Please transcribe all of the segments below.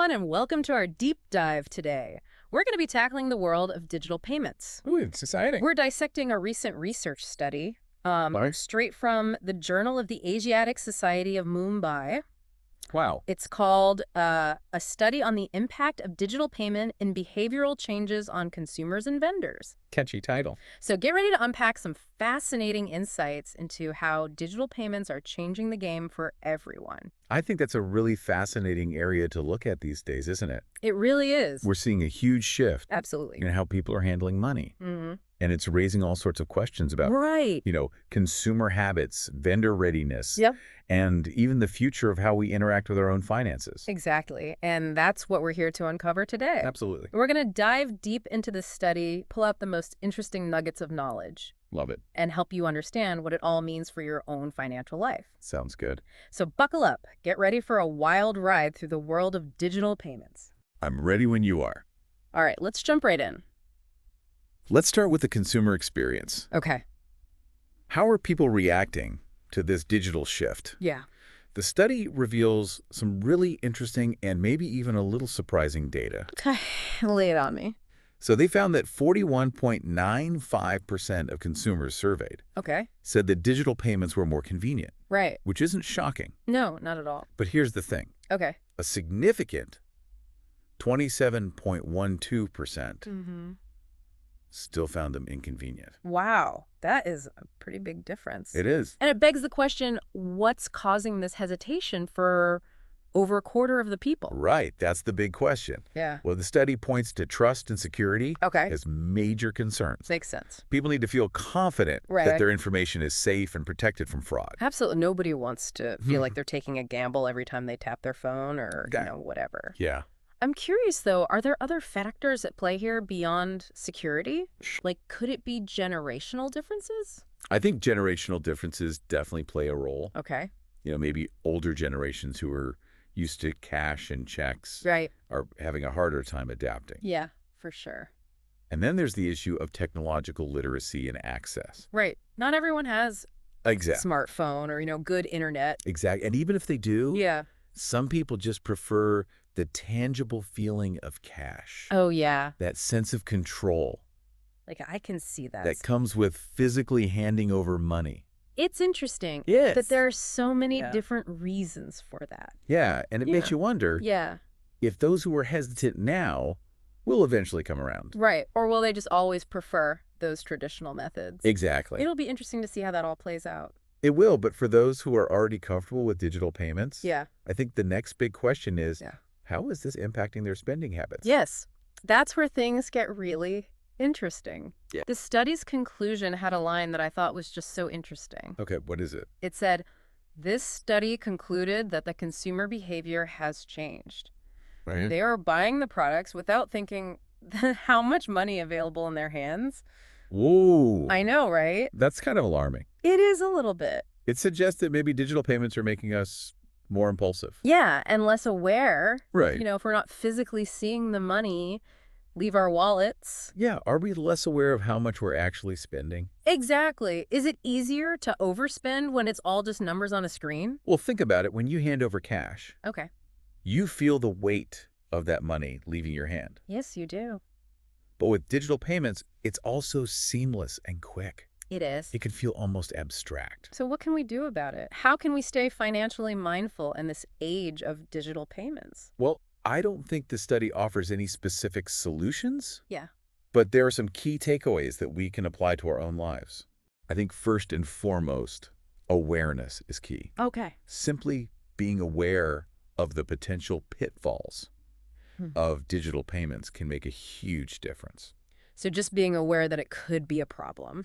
everyone, and welcome to our deep dive today. We're going to be tackling the world of digital payments. Ooh, it's exciting. We're dissecting a recent research study Right. straight from the Journal of the Asiatic Society of Mumbai. Wow. It's called A Study on the Impact of Digital Payment and Behavioral Changes on Consumers and Vendors. Catchy title. So get ready to unpack some fascinating insights into how digital payments are changing the game for everyone. I think that's a really fascinating area to look at these days, isn't it? It really is. We're seeing a huge shift Absolutely. in how people are handling money. Mm-hmm. And it's raising all sorts of questions about, Right. consumer habits, vendor readiness, Yep. and even the future of how we interact with our own finances. Exactly. And that's what we're here to uncover today. Absolutely. We're going to dive deep into this study, pull out the most interesting nuggets of knowledge, Love it. and help you understand what it all means for your own financial life. Sounds good. So buckle up. Get ready for a wild ride through the world of digital payments. I'm ready when you are. All right, let's jump right in. Let's start with the consumer experience. Okay. How are people reacting to this digital shift? Yeah. The study reveals some really interesting and maybe even a little surprising data. Okay. Lay it on me. So they found that 41.95% of consumers surveyed Okay. said that digital payments were more convenient, Right. which isn't shocking. No, not at all. But here's the thing. Okay. A significant 27.12% Mm-hmm. still found them inconvenient. Wow. That is a pretty big difference. It is. And it begs the question, what's causing this hesitation for over a quarter of the people? Right. That's the big question. Yeah. Well, the study points to trust and security Okay. as major concerns. Makes sense. People need to feel confident Right. that their information is safe and protected from fraud. Absolutely. Nobody wants to feel like they're taking a gamble every time they tap their phone or, That- whatever. Yeah. I'm curious, though, are there other factors at play here beyond security? Like, could it be generational differences? I think generational differences definitely play a role. Okay. Maybe older generations who are used to cash and checks Right. are having a harder time adapting. Yeah, for sure. And then there's the issue of technological literacy and access. Right. Not everyone has a Exactly. smartphone or, good internet. Exactly. And even if they do, Yeah. some people just prefer the tangible feeling of cash. Oh, yeah. That sense of control Like, I can see that. that comes with physically handing over money. It's interesting Yes. that there are so many Yeah. different reasons for that. Yeah, and it makes you wonder Yeah. if those who are hesitant now will eventually come around. Right. Or will they just always prefer those traditional methods? Exactly. It'll be interesting to see how that all plays out. It will, but for those who are already comfortable with digital payments, Yeah. I think the next big question is, Yeah. how is this impacting their spending habits? Yes. That's where things get really interesting. Yeah. The study's conclusion had a line that I thought was just so interesting. Okay, what is it? It said, "This study concluded that the consumer behavior has changed. Right. They are buying the products without thinking how much money available in their hands." Whoa. I know, right? That's kind of alarming. It is a little bit. It suggests that maybe digital payments are making us more impulsive. Yeah, and less aware. Right. If we're not physically seeing the money leave our wallets. Yeah, are we less aware of how much we're actually spending? Exactly. Is it easier to overspend when it's all just numbers on a screen? Well, think about it. When you hand over cash, Okay. you feel the weight of that money leaving your hand. Yes, you do. But with digital payments, it's also seamless and quick. It is. It can feel almost abstract. So what can we do about it? How can we stay financially mindful in this age of digital payments? Well, I don't think the study offers any specific solutions, Yeah. but there are some key takeaways that we can apply to our own lives. I think first and foremost, awareness is key. Okay. Simply being aware of the potential pitfalls of digital payments can make a huge difference. So just being aware that it could be a problem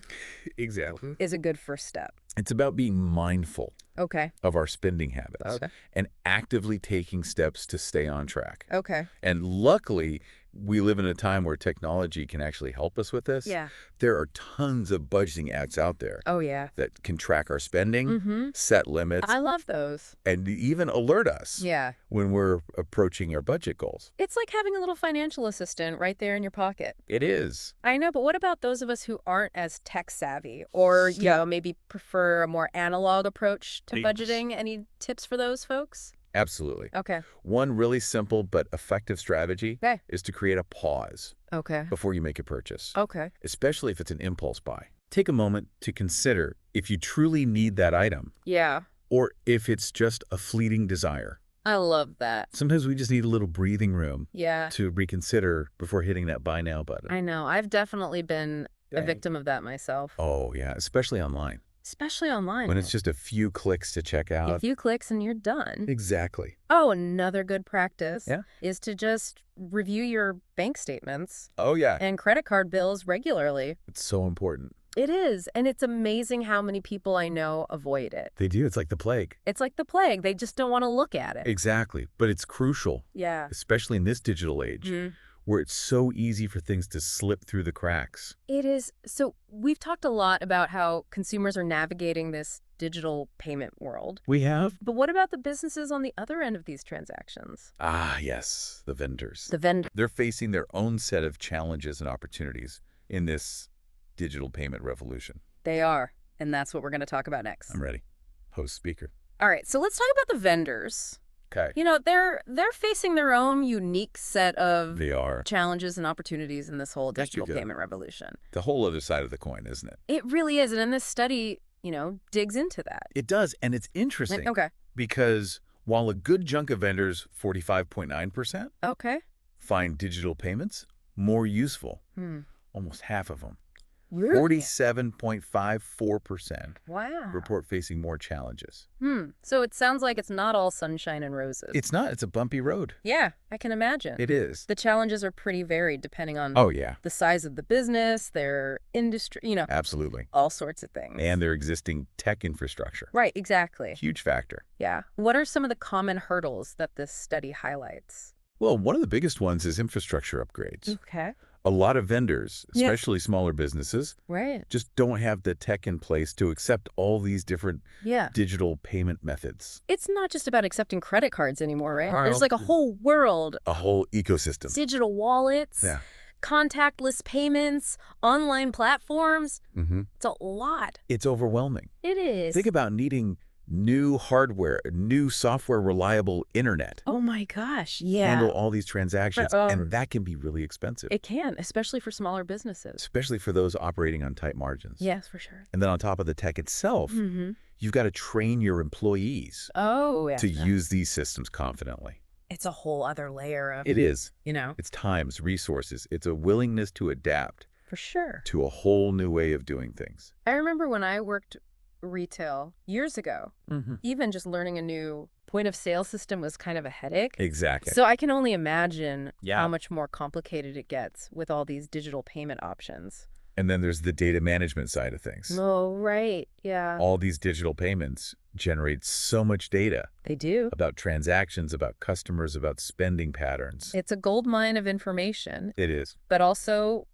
Exactly. is a good first step. It's about being mindful Okay. of our spending habits Okay. and actively taking steps to stay on track. Okay. And luckily, we live in a time where technology can actually help us with this. Yeah. There are tons of budgeting apps out there Oh, yeah. that can track our spending, Mm-hmm. set limits, I love those. and even alert us Yeah. when we're approaching our budget goals. It's like having a little financial assistant right there in your pocket. It is. I know, but what about those of us who aren't as tech savvy or, maybe prefer a more analog approach to Yes. budgeting? Any tips for those folks? Absolutely. Okay. One really simple but effective strategy Okay. is to create a pause Okay. before you make a purchase, Okay. especially if it's an impulse buy. Take a moment to consider if you truly need that item Yeah. or if it's just a fleeting desire. I love that. Sometimes we just need a little breathing room Yeah. to reconsider before hitting that buy now button. I know. I've definitely been a victim of that myself. Oh, yeah, especially online. Especially online. When it's just a few clicks to check A out. few clicks and you're done. Exactly. Oh, another good practice Yeah. is to just review your bank statements Oh, yeah. and credit card bills regularly. It's so important. It is. And it's amazing how many people I know avoid it. They do. It's like the plague. It's like the plague. They just don't want to look at it. Exactly. But it's crucial, Yeah. especially in this digital age, where it's so easy for things to slip through the cracks. It is. So we've talked a lot about how consumers are navigating this digital payment world. We have? But what about the businesses on the other end of these transactions? Ah, yes, the vendors. The vendor. They're facing their own set of challenges and opportunities in this digital payment revolution. They are. And that's what we're going to talk about next. I'm ready. Host speaker. All right. So let's talk about the vendors. Okay. You know, they're facing their own unique set of They are. challenges and opportunities in this whole That's digital good. payment revolution. The whole other side of the coin, isn't it? It really is. And then this study, you know, digs into that. It does, and it's interesting. Okay. Because while a good chunk of vendors, 45.9%, Okay. find digital payments more useful, Hmm. almost half of them. Really? 47.54% Wow. report facing more challenges. So it sounds like it's not all sunshine and roses. It's not. It's a bumpy road. Yeah, I can imagine. It is. The challenges are pretty varied depending on Oh, yeah. the size of the business, their industry, you know, Absolutely. all sorts of things. And their existing tech infrastructure. Right, exactly. Huge factor. Yeah. What are some of the common hurdles that this study highlights? Well, one of the biggest ones is infrastructure upgrades. Okay. A lot of vendors, Yeah. especially smaller businesses, Right. just don't have the tech in place to accept all these different Yeah. digital payment methods. It's not just about accepting credit cards anymore, right? Well, There's like a whole world. A whole ecosystem. Digital wallets, Yeah. contactless payments, online platforms. It's a lot. It's overwhelming. It is. Think about needing new hardware, new software, reliable internet. Oh my gosh. Yeah. Handle all these transactions, But, and that can be really expensive, It can, especially for smaller businesses. especially for those operating on tight margins. Yes, for sure. And then on top of the tech itself, you've got to train your employees Oh, yeah. to use these systems confidently. It's a whole other layer of, It is. you know, It's times, resources. It's a willingness to adapt for sure. to a whole new way of doing things. I remember when I worked retail years ago, even just learning a new point of sale system was kind of a headache. Exactly. So I can only imagine Yeah. how much more complicated it gets with all these digital payment options. And then there's the data management side of things. Oh, right. Yeah. All these digital payments generate so much data They do. about transactions, about customers, about spending patterns. It's a gold mine of information, It is. but also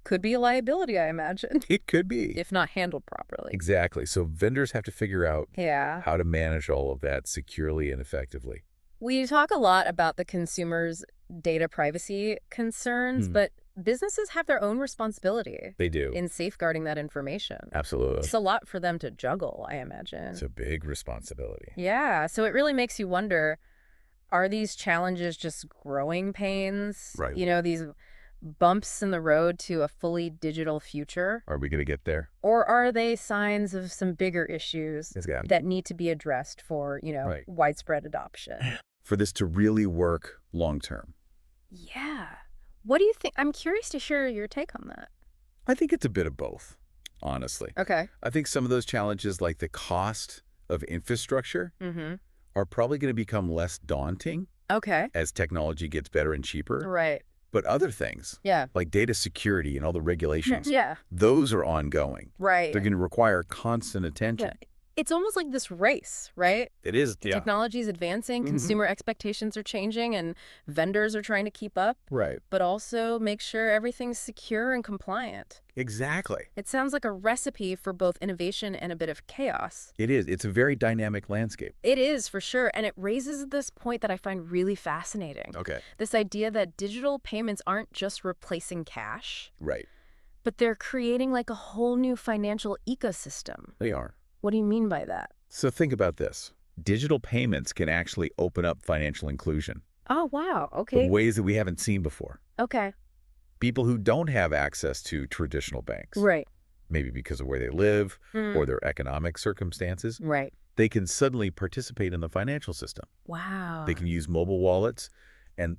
could be a liability, I imagine, It could be. if not handled properly. Exactly. So vendors have to figure out Yeah. how to manage all of that securely and effectively. We talk a lot about the consumer's data privacy concerns, but businesses have their own responsibility They do. in safeguarding that information. Absolutely. It's a lot for them to juggle, I imagine. It's a big responsibility. Yeah, so it really makes you wonder, are these challenges just growing pains? Right. You know, these bumps in the road to a fully digital future? Are we going to get there? Or are they signs of some bigger issues It's got- that need to be addressed for, you know, Right. widespread adoption? For this to really work long term. Yeah. What do you think? I'm curious to hear your take on that. I think it's a bit of both, honestly. Okay. I think some of those challenges, like the cost of infrastructure, Mm-hmm. are probably going to become less daunting Okay. as technology gets better and cheaper. Right. But other things, Yeah. like data security and all the regulations, Yeah. those are ongoing. Right. They're going to require constant attention. Yeah. It's almost like this race, right? It is, Technology is advancing, Mhm. consumer expectations are changing, and vendors are trying to keep up, Right. but also make sure everything's secure and compliant. Exactly. It sounds like a recipe for both innovation and a bit of chaos. It is. It's a very dynamic landscape. It is, for sure, and it raises this point that I find really fascinating. Okay. This idea that digital payments aren't just replacing cash, Right. but they're creating like a whole new financial ecosystem. They are. What do you mean by that? So think about this. digital payments can actually open up financial inclusion Oh, wow. in Okay. ways that we haven't seen before. Okay. People who don't have access to traditional banks, Right. maybe because of where they live or Mm. their economic circumstances, Right. they can suddenly participate in the financial system. Wow. They can use mobile wallets and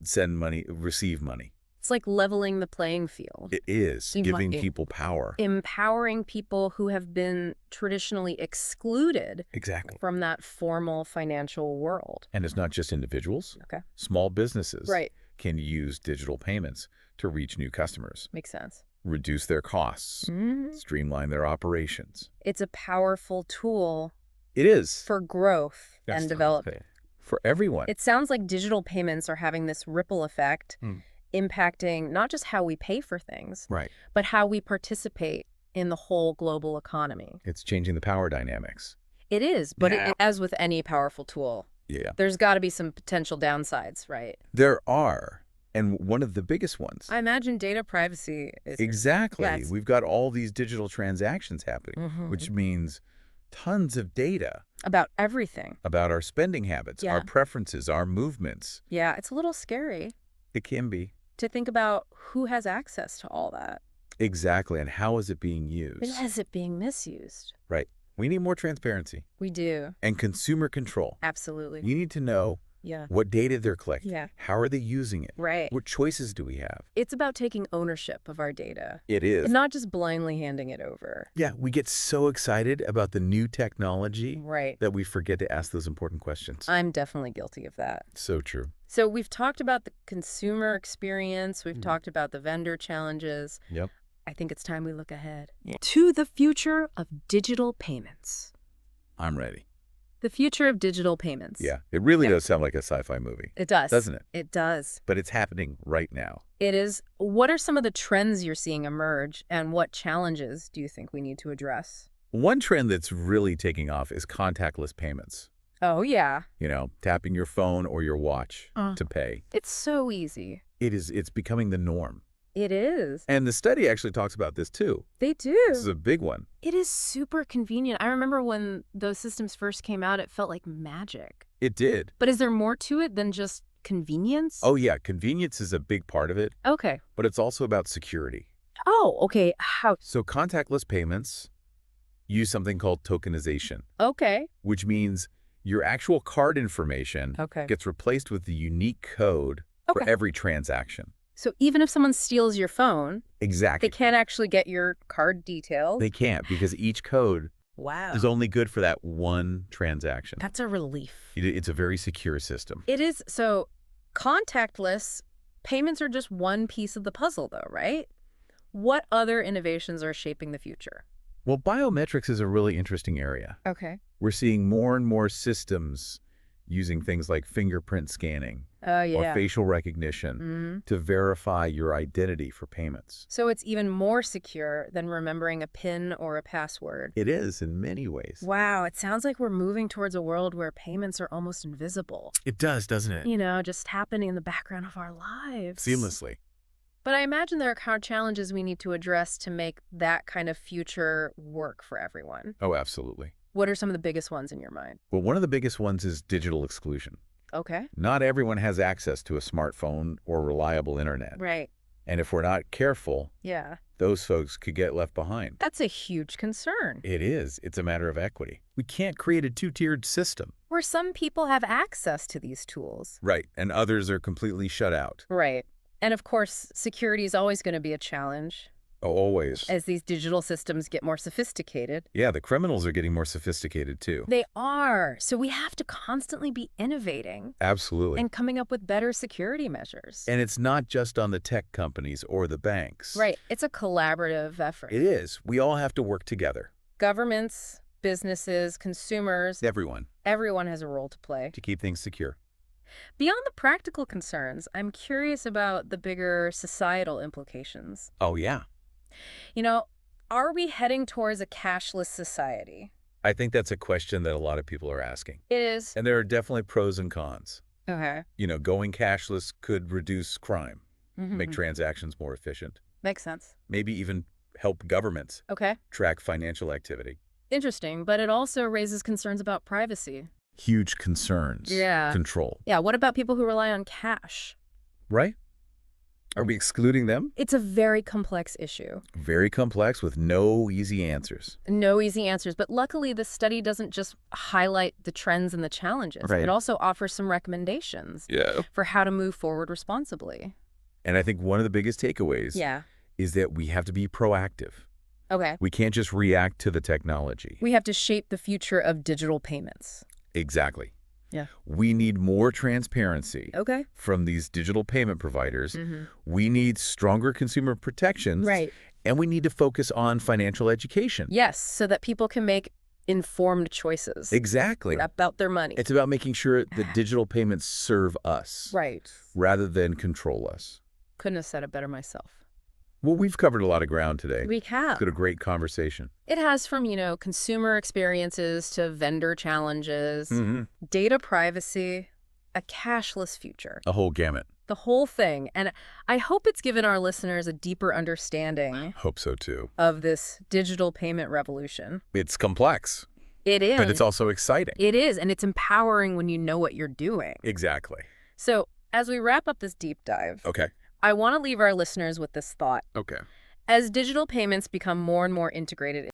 send money, receive money. It's like leveling the playing field. It is So you giving might- people power. Empowering people who have been traditionally excluded Exactly. from that formal financial world. And it's not just individuals. Okay. Small businesses Right. can use digital payments to reach new customers, Makes sense. reduce their costs, Mhm. streamline their operations. It's a powerful tool It is. for growth Yes. and development. For everyone. It sounds like digital payments are having this ripple effect, Hmm. impacting not just how we pay for things, Right. but how we participate in the whole global economy. It's changing the power dynamics. It is, but Yeah. as with any powerful tool, Yeah. there's got to be some potential downsides, right? There are. And one of the biggest ones. I imagine data privacy is... Exactly. Yes. We've got all these digital transactions happening, Mhm. which means tons of data About everything. about our spending habits, Yeah. our preferences, our movements. Yeah, it's a little scary It can be. to think about who has access to all that. Exactly. And how is it being used? But is it being misused? Right. We need more transparency We do. and consumer control. Absolutely. You need to know Yeah. what data they're collecting. Yeah. How are they using it? Right. What choices do we have? It's about taking ownership of our data It is. and not just blindly handing it over. Yeah, we get so excited about the new technology Right. that we forget to ask those important questions. I'm definitely guilty of that. So true. So we've talked about the consumer experience. We've talked about the vendor challenges. Yep. I think it's time we look ahead to the future of digital payments. I'm ready. The future of digital payments. Yeah, it really Yeah. does sound like a sci-fi movie, It does. doesn't it? It does. But it's happening right now. It is. What are some of the trends you're seeing emerge, and what challenges do you think we need to address? One trend that's really taking off is contactless payments. Oh, yeah. You know, tapping your phone or your watch to pay. It's so easy. It's becoming the norm. It is. And the study actually talks about this too. They do. This is a big one. It is super convenient. I remember when those systems first came out, it felt like magic. It did. But is there more to it than just convenience? Oh yeah, convenience is a big part of it, Okay. but it's also about security. Oh, okay. How? So contactless payments use something called tokenization, Okay. which means your actual card information Okay. gets replaced with the unique code for Okay. every transaction. So even if someone steals your phone, Exactly. they can't actually get your card details? They can't because each code Wow. is only good for that one transaction. That's a relief. It's a very secure system. It is. So contactless payments are just one piece of the puzzle, though, right? What other innovations are shaping the future? Well, biometrics is a really interesting area. Okay. We're seeing more and more systems using things like fingerprint scanning Oh, or yeah. facial recognition Mhm. to verify your identity for payments. So it's even more secure than remembering a PIN or a password. It is in many ways. Wow, it sounds like we're moving towards a world where payments are almost invisible. It does, doesn't it? You know, just happening in the background of our lives. Seamlessly. But I imagine there are challenges we need to address to make that kind of future work for everyone. Oh, absolutely. What are some of the biggest ones in your mind? Well, one of the biggest ones is digital exclusion. Okay. Not everyone has access to a smartphone or reliable internet. Right. And if we're not careful, Yeah. those folks could get left behind. That's a huge concern. It is. It's a matter of equity. We can't create a two-tiered system. Where some people have access to these tools. Right. And others are completely shut out. Right. And of course, security is always going to be a challenge Oh, always. as these digital systems get more sophisticated. Yeah, the criminals are getting more sophisticated too. They are. So we have to constantly be innovating Absolutely. and coming up with better security measures. And it's not just on the tech companies or the banks. Right. It's a collaborative effort. It is. We all have to work together. Governments, businesses, consumers, Everyone. everyone has a role to play. To keep things secure. Beyond the practical concerns, I'm curious about the bigger societal implications. Oh, yeah. You know, are we heading towards a cashless society? I think that's a question that a lot of people are asking. It is. And there are definitely pros and cons. Okay. You know, going cashless could reduce crime, make Mhm. transactions more efficient, Makes sense. maybe even help governments Okay. track financial activity. Interesting, but it also raises concerns about privacy. Huge concerns. Yeah. Control. Yeah, what about people who rely on cash? Right? Are we excluding them? It's a very complex issue. Very complex with no easy answers. No easy answers, but luckily the study doesn't just highlight the trends and the challenges. Right. It also offers some recommendations for how to move forward responsibly. And I think one of the biggest takeaways is that we have to be proactive. Okay. We can't just react to the technology. We have to shape the future of digital payments. Exactly. Yeah. We need more transparency Okay. from these digital payment providers. We need stronger consumer protections. Right. And we need to focus on financial education. Yes, so that people can make informed choices. Exactly. About their money. It's about making sure that digital payments serve us. Right. Rather than control us. Couldn't have said it better myself. Well, we've covered a lot of ground today. We have. It's been a great conversation. It has, from, consumer experiences to vendor challenges, data privacy, a cashless future. A whole gamut. The whole thing. And I hope it's given our listeners a deeper understanding Hope so, too. of this digital payment revolution. It's complex. It is. But it's also exciting. It is, and it's empowering when you know what you're doing. Exactly. So, as we wrap up this deep dive, Okay. I want to leave our listeners with this thought. Okay. As digital payments become more and more integrated